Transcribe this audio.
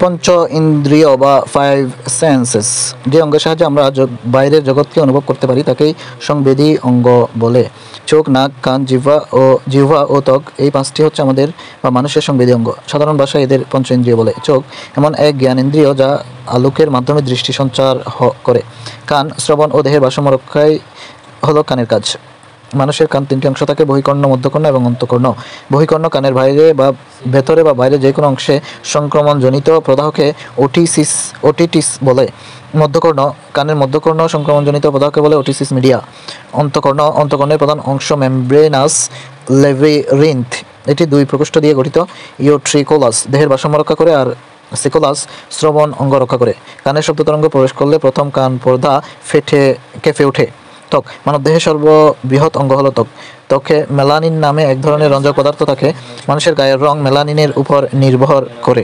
পঞ্চ ইন্দ্রিয় বা ফাইভ সেন্সেস, যে অঙ্গের সাহায্যে আমরা বাইরের জগৎকে অনুভব করতে পারি তাকেই সংবেদী অঙ্গ বলে। চোখ, নাক, কান, জিহ্বা ও ত্বক, এই পাঁচটি হচ্ছে আমাদের বা মানুষের সংবেদী অঙ্গ। সাধারণ ভাষায় এদের পঞ্চ ইন্দ্রিয় বলে। চোখ এমন এক জ্ঞানেন্দ্রিয় যা আলোকের মাধ্যমে দৃষ্টি সঞ্চার করে। কান শ্রবণ ও দেহের ভারসাম্য রক্ষাই হলো কানের কাজ। মানুষের কান তিনটি অংশ থাকে: বহিকর্ণ, মধ্যকর্ণ এবং অন্তঃকর্ণ। বহিকর্ণ কানের বাইরে বা ভেতরে বা বাইরে যে কোনো অংশে সংক্রমণজনিত প্রদাহকে ওটিটিস বলে। মধ্যকর্ণ কানের মধ্যকর্ণ সংক্রমণজনিত প্রদাহকে বলে ওটিটিস মিডিয়া। অন্তঃকর্ণের প্রধান অংশ মেমব্রেনাস লেবিরিন্থ, এটি দুই প্রকোষ্ঠ দিয়ে গঠিত। ইউট্রিকোলাস দেহের ভারসাম্য রক্ষা করে আর সিকোলাস শ্রবণ অঙ্গ রক্ষা করে। কানের শব্দ তরঙ্গ প্রবেশ করলে প্রথম কান পর্দা কেঁপে ওঠে। ত্বক মানবদেহের সর্ববৃহৎ অঙ্গ হলো ত্বক। ত্বকে মেলানিন নামে এক ধরনের রঞ্জক পদার্থ থাকে। মানুষের গায়ের রং মেলানিনের উপর নির্ভর করে।